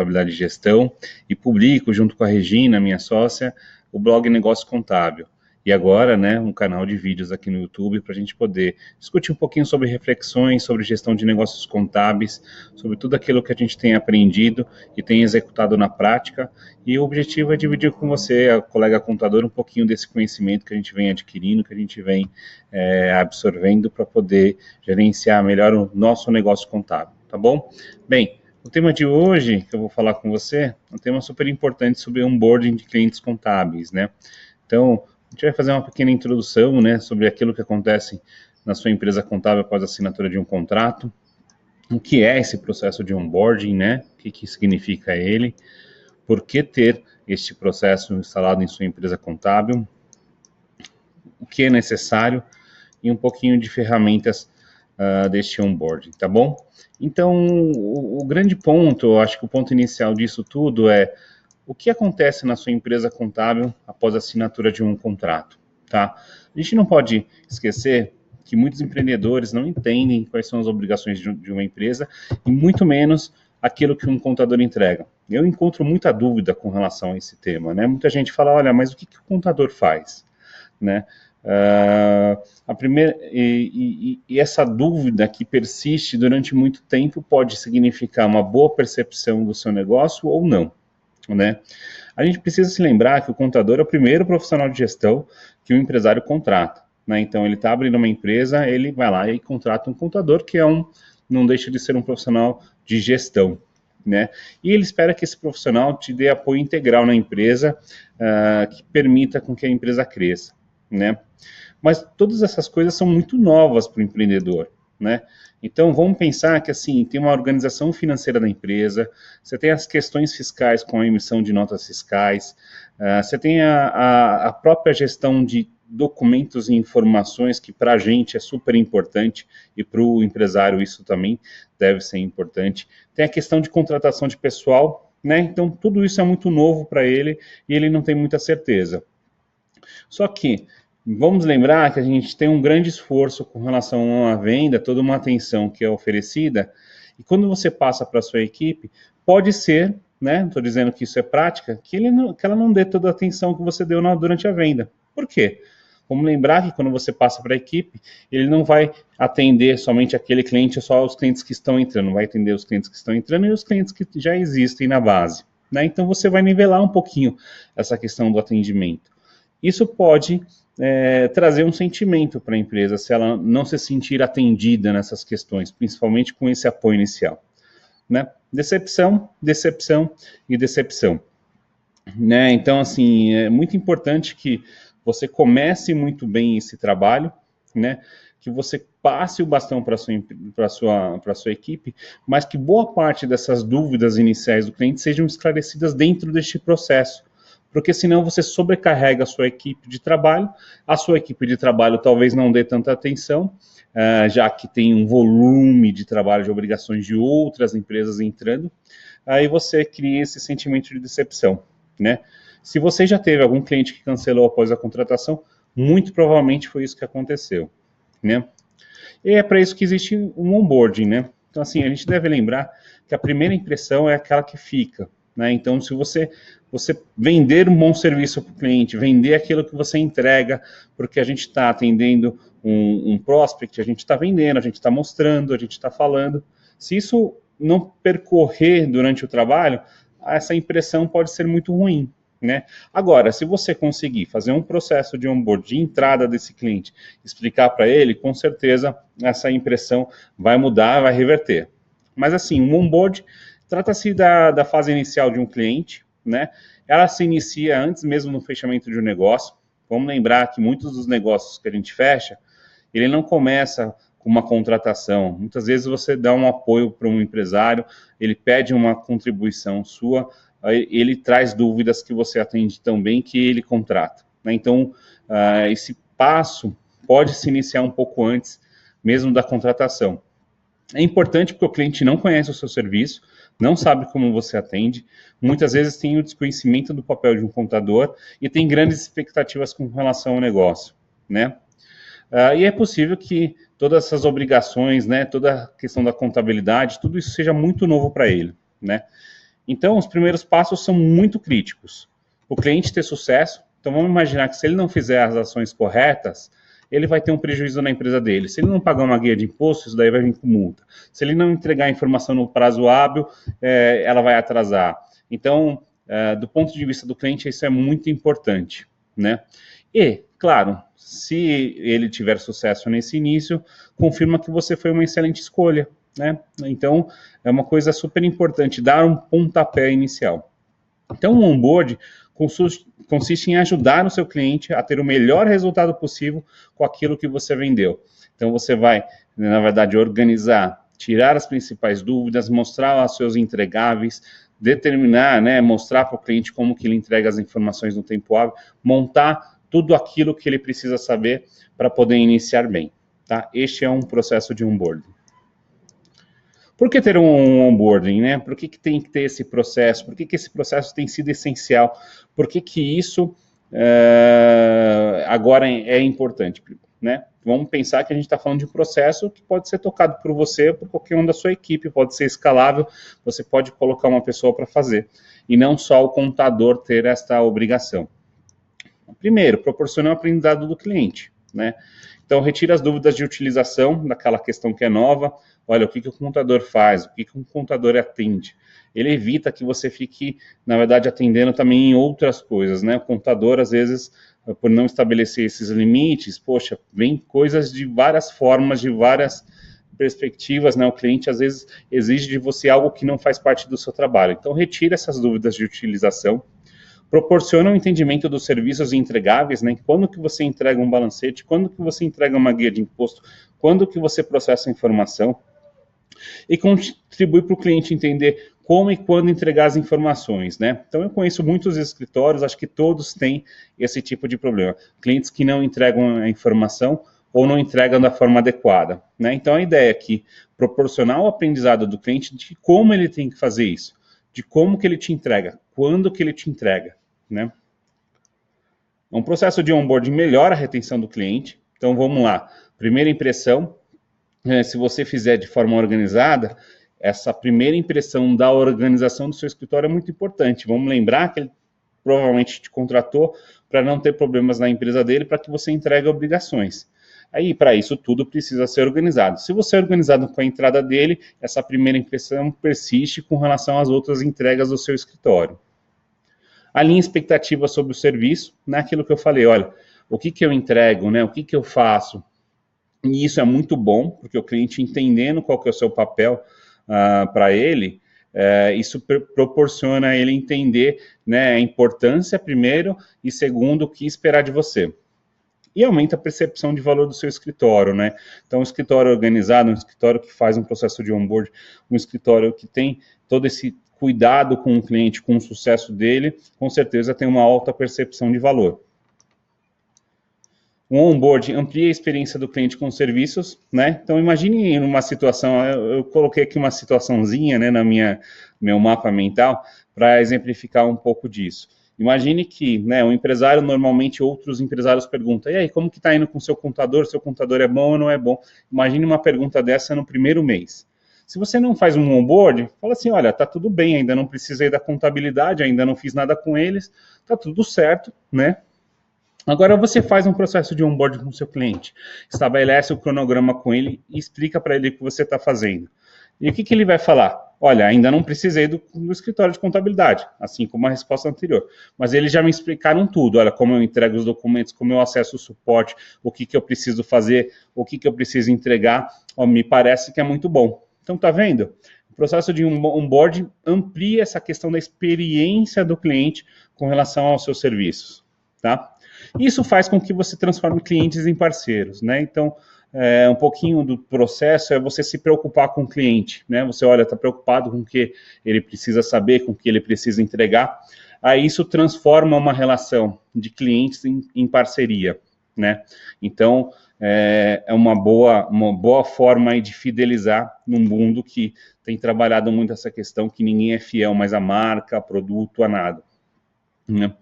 Contabilidade e Gestão e publico, junto com a Regina, minha sócia, o blog Negócio Contábil. E agora, né, um canal de vídeos aqui no YouTube para a gente poder discutir um pouquinho sobre reflexões, sobre gestão de negócios contábeis, sobre tudo aquilo que a gente tem aprendido e tem executado na prática. E o objetivo é dividir com você, a colega contador, um pouquinho desse conhecimento que a gente vem adquirindo, que a gente vem absorvendo para poder gerenciar melhor o nosso negócio contábil, tá bom? Bem, o tema de hoje que eu vou falar com você é um tema super importante sobre onboarding de clientes contábeis, né? Então, a gente vai fazer uma pequena introdução, né, sobre aquilo que acontece na sua empresa contábil após a assinatura de um contrato, o que é esse processo de onboarding, né, o que significa ele, por que ter este processo instalado em sua empresa contábil, o que é necessário e um pouquinho de ferramentas deste onboarding, tá bom? Então, o grande ponto, eu acho que o ponto inicial disso tudo é o que acontece na sua empresa contábil após a assinatura de um contrato, tá? A gente não pode esquecer que muitos empreendedores não entendem quais são as obrigações de uma empresa e muito menos aquilo que um contador entrega. Eu encontro muita dúvida com relação a esse tema, né? Muita gente fala, olha, mas o que o contador faz, né? A primeira, e essa dúvida que persiste durante muito tempo pode significar uma boa percepção do seu negócio ou não, né? A gente precisa se lembrar que o contador é o primeiro profissional de gestão que o empresário contrata, né? Então ele está abrindo uma empresa, ele vai lá e contrata um contador que não deixa de ser um profissional de gestão, né? E ele espera que esse profissional te dê apoio integral na empresa, que permita com que a empresa cresça, né? Mas todas essas coisas são muito novas para o empreendedor, né? Então, vamos pensar que, assim, tem uma organização financeira da empresa, você tem as questões fiscais com a emissão de notas fiscais, você tem a própria gestão de documentos e informações, que para a gente é super importante, e para o empresário isso também deve ser importante. Tem a questão de contratação de pessoal, né? Então, tudo isso é muito novo para ele, e ele não tem muita certeza. Só que vamos lembrar que a gente tem um grande esforço com relação à venda, toda uma atenção que é oferecida, e quando você passa para a sua equipe, pode ser, né, estou dizendo que isso é prática, que ela não dê toda a atenção que você deu durante a venda. Por quê? Vamos lembrar que quando você passa para a equipe, ele não vai atender somente aquele cliente, só os clientes que estão entrando, vai atender os clientes que estão entrando e os clientes que já existem na base, né? Então você vai nivelar um pouquinho essa questão do atendimento. Isso pode trazer um sentimento para a empresa, se ela não se sentir atendida nessas questões, principalmente com esse apoio inicial, né? Decepção, decepção e decepção, né? Então, assim, é muito importante que você comece muito bem esse trabalho, né? Que você passe o bastão para a sua equipe, mas que boa parte dessas dúvidas iniciais do cliente sejam esclarecidas dentro deste processo, porque senão você sobrecarrega a sua equipe de trabalho, a sua equipe de trabalho talvez não dê tanta atenção, já que tem um volume de trabalho, de obrigações de outras empresas entrando, aí você cria esse sentimento de decepção, né? Se você já teve algum cliente que cancelou após a contratação, muito provavelmente foi isso que aconteceu, né? E é para isso que existe um onboarding, né? Então, assim, a gente deve lembrar que a primeira impressão é aquela que fica, né? Então, se você vender um bom serviço para o cliente, vender aquilo que você entrega, porque a gente está atendendo um prospect, a gente está vendendo, a gente está mostrando, a gente está falando. Se isso não percorrer durante o trabalho, essa impressão pode ser muito ruim, né? Agora, se você conseguir fazer um processo de onboard, de entrada desse cliente, explicar para ele, com certeza essa impressão vai mudar, vai reverter. Mas assim, um onboard trata-se da fase inicial de um cliente, né? Ela se inicia antes mesmo do fechamento de um negócio. Vamos lembrar que muitos dos negócios que a gente fecha, ele não começa com uma contratação. Muitas vezes você dá um apoio para um empresário, ele pede uma contribuição sua, ele traz dúvidas que você atende tão bem que ele contrata, né? Então, esse passo pode se iniciar um pouco antes mesmo da contratação. É importante porque o cliente não conhece o seu serviço, não sabe como você atende, muitas vezes tem o desconhecimento do papel de um contador e tem grandes expectativas com relação ao negócio, né? E é possível que todas essas obrigações, né, toda a questão da contabilidade, tudo isso seja muito novo para ele, né? Então, os primeiros passos são muito críticos. O cliente ter sucesso, então vamos imaginar que se ele não fizer as ações corretas, ele vai ter um prejuízo na empresa dele. Se ele não pagar uma guia de imposto, isso daí vai vir com multa. Se ele não entregar a informação no prazo hábil, ela vai atrasar. Então, do ponto de vista do cliente, isso é muito importante, né? E, claro, se ele tiver sucesso nesse início, confirma que você foi uma excelente escolha, né? Então, é uma coisa super importante, dar um pontapé inicial. Então, o onboard consiste em ajudar o seu cliente a ter o melhor resultado possível com aquilo que você vendeu. Então, você vai, na verdade, organizar, tirar as principais dúvidas, mostrar os seus entregáveis, determinar, né, mostrar para o cliente como que ele entrega as informações no tempo hábil, montar tudo aquilo que ele precisa saber para poder iniciar bem. Tá? Este é um processo de onboarding. Por que ter um onboarding, né? Por que tem que ter esse processo? Por que esse processo tem sido essencial? Por que isso agora é importante, né? Vamos pensar que a gente está falando de um processo que pode ser tocado por você ou por qualquer um da sua equipe, pode ser escalável, você pode colocar uma pessoa para fazer, e não só o contador ter esta obrigação. Primeiro, proporcionar o aprendizado do cliente, né? Então, retira as dúvidas de utilização daquela questão que é nova. Olha, o que o contador faz, o que um contador atende. Ele evita que você fique, na verdade, atendendo também em outras coisas, né? O contador, às vezes, por não estabelecer esses limites, poxa, vem coisas de várias formas, de várias perspectivas, né? O cliente, às vezes, exige de você algo que não faz parte do seu trabalho. Então, retira essas dúvidas de utilização. Proporciona um entendimento dos serviços entregáveis, né? Quando que você entrega um balancete, quando que você entrega uma guia de imposto, quando que você processa a informação, e contribui para o cliente entender como e quando entregar as informações, né? Então, eu conheço muitos escritórios, acho que todos têm esse tipo de problema. Clientes que não entregam a informação ou não entregam da forma adequada, né? Então, a ideia é que proporcionar o aprendizado do cliente de como ele tem que fazer isso, de como que ele te entrega, quando que ele te entrega, né? Um processo de onboarding melhora a retenção do cliente. Então, vamos lá. Primeira impressão, se você fizer de forma organizada, essa primeira impressão da organização do seu escritório é muito importante. Vamos lembrar que ele provavelmente te contratou para não ter problemas na empresa dele, para que você entregue obrigações. Aí, para isso tudo, precisa ser organizado. Se você é organizado com a entrada dele, essa primeira impressão persiste com relação às outras entregas do seu escritório. Alinhe expectativas sobre o serviço, naquilo que eu falei, olha, o que eu entrego, né? O que eu faço? E isso é muito bom, porque o cliente entendendo qual que é o seu papel para ele, isso proporciona a ele entender, né, a importância, primeiro, e segundo, o que esperar de você. E aumenta a percepção de valor do seu escritório, né? Então, um escritório organizado, um escritório que faz um processo de onboard, um escritório que tem todo esse cuidado com o cliente, com o sucesso dele, com certeza tem uma alta percepção de valor. O onboard amplia a experiência do cliente com os serviços, né? Então, imagine uma situação, eu coloquei aqui uma situaçãozinha, né, meu mapa mental, para exemplificar um pouco disso. Imagine que, né, um empresário, normalmente outros empresários perguntam, e aí, como que está indo com o seu contador é bom ou não é bom? Imagine uma pergunta dessa no primeiro mês. Se você não faz um onboard, fala assim, olha, tá tudo bem, ainda não precisei da contabilidade, ainda não fiz nada com eles, tá tudo certo, né? Agora você faz um processo de onboard com o seu cliente, estabelece o cronograma com ele e explica para ele o que você está fazendo. E o que ele vai falar? Olha, ainda não precisei do escritório de contabilidade, assim como a resposta anterior. Mas eles já me explicaram tudo, olha, como eu entrego os documentos, como eu acesso o suporte, o que eu preciso fazer, o que eu preciso entregar, me parece que é muito bom. Então, tá vendo? O processo de onboard amplia essa questão da experiência do cliente com relação aos seus serviços, tá? Isso faz com que você transforme clientes em parceiros, né? Então, um pouquinho do processo é você se preocupar com o cliente, né? Você, olha, está preocupado com o que ele precisa saber, com o que ele precisa entregar. Aí isso transforma uma relação de clientes em parceria, né? Então, é uma boa forma aí de fidelizar num mundo que tem trabalhado muito essa questão que ninguém é fiel mais à marca, a produto, a nada. Né?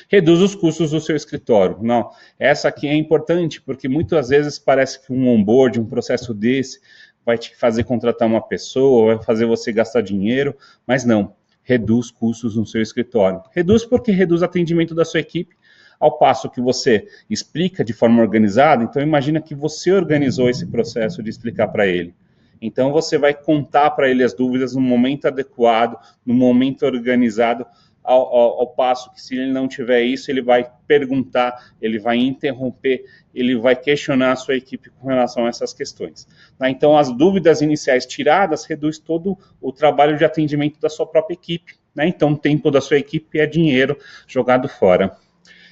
Reduz os custos do seu escritório. Não, essa aqui é importante, porque muitas vezes parece que um onboard, um processo desse, vai te fazer contratar uma pessoa, vai fazer você gastar dinheiro, mas não. reduz custos no seu escritório. Reduz porque reduz o atendimento da sua equipe, ao passo que você explica de forma organizada. Então imagina que você organizou esse processo de explicar para ele. Então você vai contar para ele as dúvidas no momento adequado, no momento organizado, ao passo que se ele não tiver isso, ele vai perguntar, ele vai interromper, ele vai questionar a sua equipe com relação a essas questões. Tá? Então as dúvidas iniciais tiradas reduz todo o trabalho de atendimento da sua própria equipe. Né? Então o tempo da sua equipe é dinheiro jogado fora.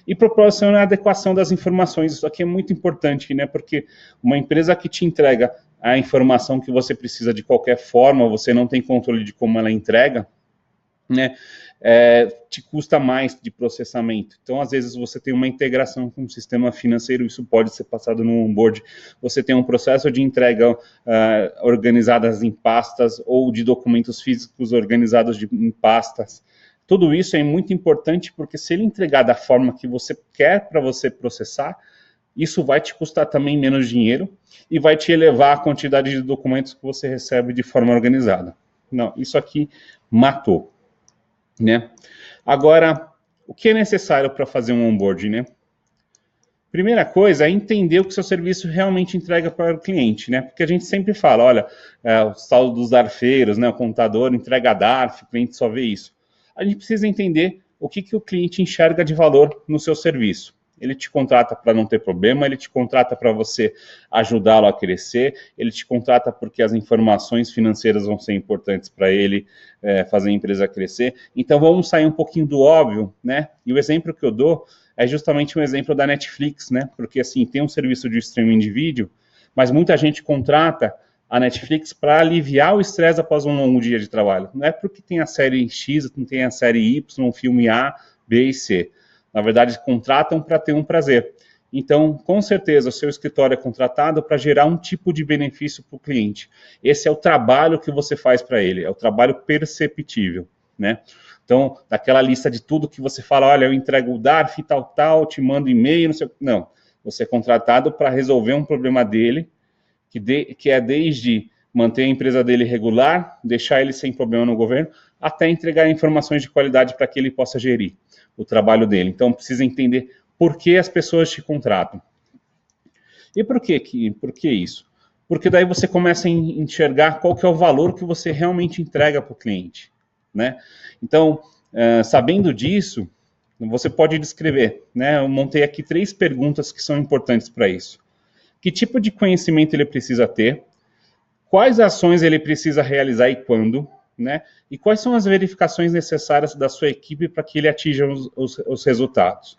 E proporciona a adequação das informações. Isso aqui é muito importante, né? Porque uma empresa que te entrega a informação que você precisa de qualquer forma, você não tem controle de como ela entrega, né? Te custa mais de processamento. Então, às vezes, você tem uma integração com o sistema financeiro, isso pode ser passado no onboard. Você tem um processo de entrega organizadas em pastas ou de documentos físicos organizados em pastas. Tudo isso é muito importante porque se ele entregar da forma que você quer para você processar, isso vai te custar também menos dinheiro e vai te elevar a quantidade de documentos que você recebe de forma organizada. Não, isso aqui matou, né? Agora, o que é necessário para fazer um onboarding, né? Primeira coisa é entender o que seu serviço realmente entrega para o cliente, né? Porque a gente sempre fala, olha, o tal dos darfeiros, né? O contador entrega DARF, o cliente só vê isso. A gente precisa entender o que o cliente enxerga de valor no seu serviço. Ele te contrata para não ter problema, ele te contrata para você ajudá-lo a crescer, ele te contrata porque as informações financeiras vão ser importantes para ele fazer a empresa crescer. Então vamos sair um pouquinho do óbvio, né? E o exemplo que eu dou é justamente um exemplo da Netflix, né? Porque assim, tem um serviço de streaming de vídeo, mas muita gente contrata a Netflix para aliviar o estresse após um longo dia de trabalho. Não é porque tem a série X, não tem a série Y, o filme A, B e C. Na verdade, contratam para ter um prazer. Então, com certeza, o seu escritório é contratado para gerar um tipo de benefício para o cliente. Esse é o trabalho que você faz para ele, é o trabalho perceptível, né? Então, daquela lista de tudo que você fala, olha, eu entrego o DARF, tal, te mando e-mail, não sei o que. Não, você é contratado para resolver um problema dele, que é desde manter a empresa dele regular, deixar ele sem problema no governo, até entregar informações de qualidade para que ele possa gerir o trabalho dele. Então, precisa entender por que as pessoas te contratam. E por que isso? Porque daí você começa a enxergar qual que é o valor que você realmente entrega para o cliente, né? Então, sabendo disso, você pode descrever, né? Eu montei aqui 3 perguntas que são importantes para isso. Que tipo de conhecimento ele precisa ter? Quais ações ele precisa realizar e quando? Né? E quais são as verificações necessárias da sua equipe para que ele atinja os resultados?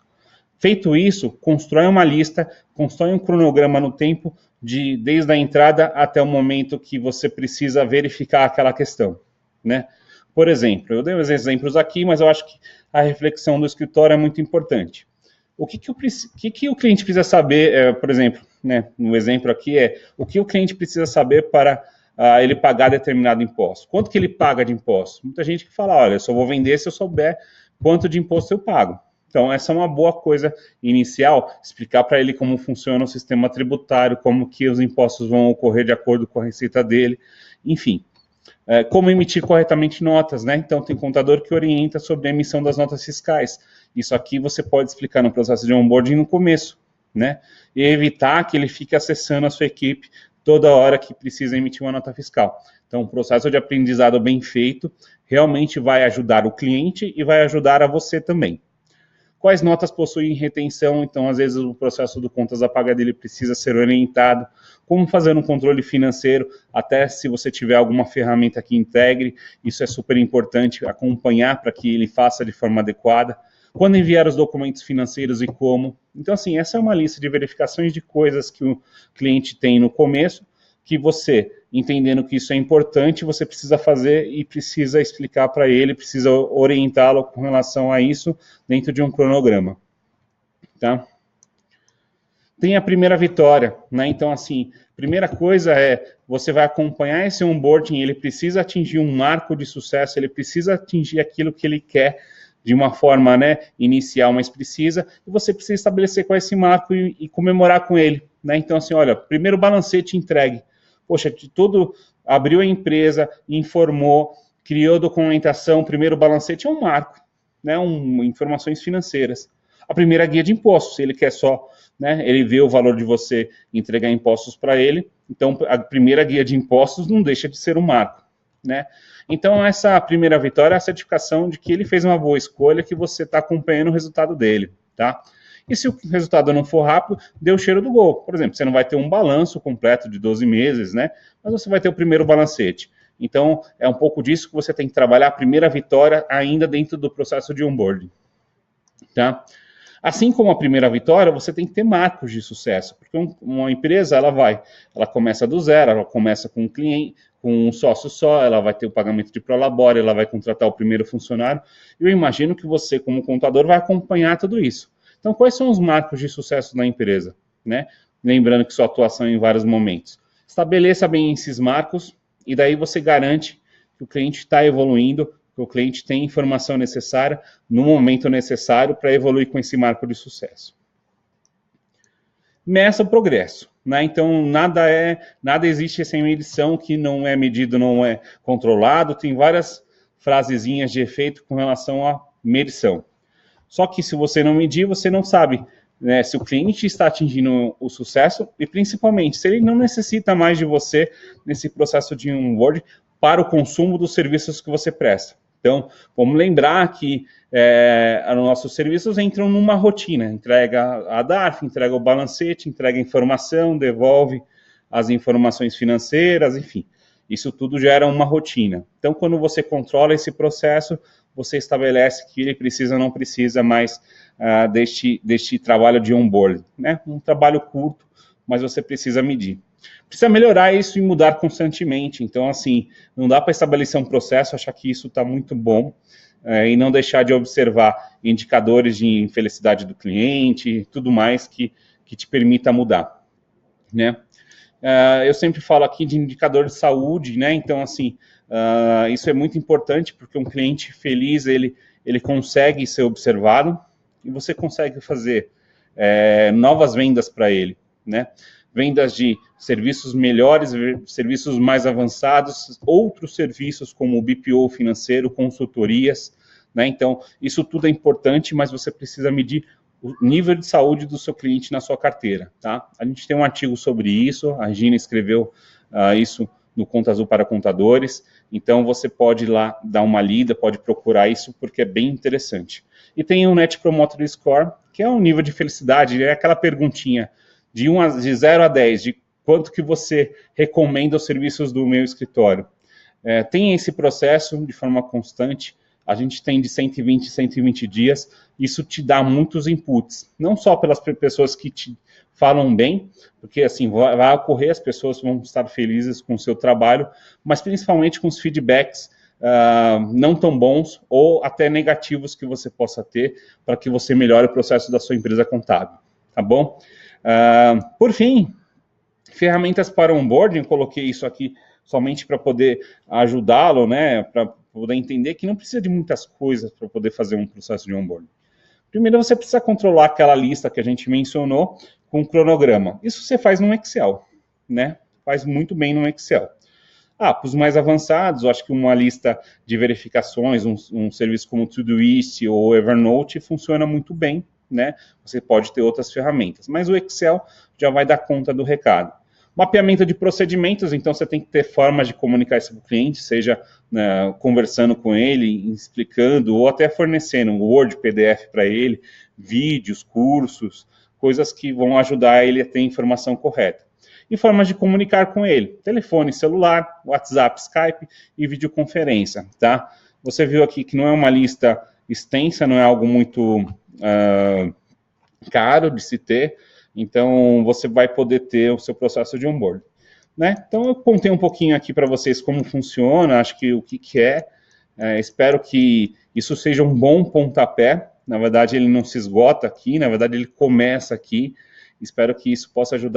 Feito isso, constrói uma lista, constrói um cronograma no tempo, desde a entrada até o momento que você precisa verificar aquela questão, né? Por exemplo, eu dei uns exemplos aqui, mas eu acho que a reflexão do escritório é muito importante. O que o cliente precisa saber, por exemplo, né, no exemplo aqui o que o cliente precisa saber para ele pagar determinado imposto. Quanto que ele paga de imposto? Muita gente que fala, olha, eu só vou vender se eu souber quanto de imposto eu pago. Então, essa é uma boa coisa inicial, explicar para ele como funciona o sistema tributário, como que os impostos vão ocorrer de acordo com a receita dele, enfim. Como emitir corretamente notas, né? Então, tem contador que orienta sobre a emissão das notas fiscais. Isso aqui você pode explicar no processo de onboarding no começo, né? E evitar que ele fique acessando a sua equipe toda hora que precisa emitir uma nota fiscal. Então, o processo de aprendizado bem feito realmente vai ajudar o cliente e vai ajudar a você também. Quais notas possuem retenção? Então, às vezes, o processo do contas a pagar dele precisa ser orientado. Como fazer um controle financeiro, até se você tiver alguma ferramenta que integre, isso é super importante, acompanhar para que ele faça de forma adequada. Quando enviar os documentos financeiros e como. Então, assim, essa é uma lista de verificações de coisas que o cliente tem no começo, que você, entendendo que isso é importante, você precisa fazer e precisa explicar para ele, precisa orientá-lo com relação a isso dentro de um cronograma, tá? Tem a primeira vitória, né? Então, assim, primeira coisa você vai acompanhar esse onboarding, ele precisa atingir um marco de sucesso, ele precisa atingir aquilo que ele quer de uma forma, né, inicial, mas precisa, e você precisa estabelecer qual é esse marco e comemorar com ele, né? Então, assim, olha, primeiro balancete entregue. Poxa, de tudo, abriu a empresa, informou, criou documentação, primeiro balancete é um marco, né, informações financeiras. A primeira guia de impostos, se ele quer só, né, ele vê o valor de você entregar impostos para ele, então a primeira guia de impostos não deixa de ser um marco, né? Então essa primeira vitória é a certificação de que ele fez uma boa escolha, que você está acompanhando o resultado dele, tá? E se o resultado não for rápido, dê o cheiro do gol. Por exemplo, você não vai ter um balanço completo de 12 meses, né? Mas você vai ter o primeiro balancete. Então, é um pouco disso que você tem que trabalhar a primeira vitória ainda dentro do processo de onboarding, tá? Assim como a primeira vitória, você tem que ter marcos de sucesso, porque uma empresa, ela começa do zero, ela começa com um cliente, com um sócio só, ela vai ter o pagamento de prolabore, ela vai contratar o primeiro funcionário, e eu imagino que você, como contador, vai acompanhar tudo isso. Então, quais são os marcos de sucesso na empresa, né? Lembrando que sua atuação é em vários momentos. Estabeleça bem esses marcos, e daí você garante que o cliente está evoluindo, que o cliente tem a informação necessária no momento necessário para evoluir com esse marco de sucesso. Meça o progresso, né? Então, nada existe sem medição, que não é medido, não é controlado. Tem várias frasezinhas de efeito com relação à medição. Só que se você não medir, você não sabe, né, se o cliente está atingindo o sucesso e, principalmente, se ele não necessita mais de você nesse processo de onboarding para o consumo dos serviços que você presta. Então, vamos lembrar que os nossos serviços entram numa rotina, entrega a DARF, entrega o balancete, entrega a informação, devolve as informações financeiras, enfim. Isso tudo gera uma rotina. Então, quando você controla esse processo, você estabelece que ele precisa ou não precisa mais deste trabalho de onboarding, né? Um trabalho curto, mas você precisa medir. Precisa melhorar isso e mudar constantemente. Então, assim, não dá para estabelecer um processo, achar que isso está muito bom e não deixar de observar indicadores de infelicidade do cliente, tudo mais que te permita mudar, né? Eu sempre falo aqui de indicador de saúde, né? Então, assim, isso é muito importante, porque um cliente feliz, ele consegue ser observado e você consegue fazer novas vendas para ele, né? Vendas de serviços melhores, serviços mais avançados, outros serviços como o BPO financeiro, consultorias, né? Então, isso tudo é importante, mas você precisa medir o nível de saúde do seu cliente na sua carteira, tá? A gente tem um artigo sobre isso, a Regina escreveu isso no Conta Azul para Contadores, então você pode ir lá dar uma lida, pode procurar isso, porque é bem interessante. E tem o Net Promoter Score, que é um nível de felicidade, é aquela perguntinha de 0 a 10, de quanto que você recomenda os serviços do meu escritório. Tem esse processo de forma constante, a gente tem de 120 em 120 dias, isso te dá muitos inputs, não só pelas pessoas que te falam bem, porque assim, vai ocorrer, as pessoas vão estar felizes com o seu trabalho, mas principalmente com os feedbacks não tão bons ou até negativos que você possa ter para que você melhore o processo da sua empresa contábil, tá bom? Por fim, ferramentas para onboarding, eu coloquei isso aqui somente para poder ajudá-lo, né, para poder entender que não precisa de muitas coisas para poder fazer um processo de onboarding. Primeiro, você precisa controlar aquela lista que a gente mencionou com um cronograma. Isso você faz no Excel, né? Faz muito bem no Excel. Para os mais avançados, eu acho que uma lista de verificações, um serviço como o Todoist ou Evernote funciona muito bem, né? Você pode ter outras ferramentas, mas o Excel já vai dar conta do recado. Mapeamento de procedimentos, então você tem que ter formas de comunicar isso para o cliente, seja conversando com ele, explicando, ou até fornecendo um Word, PDF para ele, vídeos, cursos, coisas que vão ajudar ele a ter a informação correta. E formas de comunicar com ele, telefone, celular, WhatsApp, Skype e videoconferência, tá? Você viu aqui que não é uma lista extensa, não é algo muito caro de se ter, então você vai poder ter o seu processo de onboarding, né? Então eu contei um pouquinho aqui para vocês como funciona, acho que o que é, espero que isso seja um bom pontapé, na verdade ele não se esgota aqui, na verdade ele começa aqui, espero que isso possa ajudar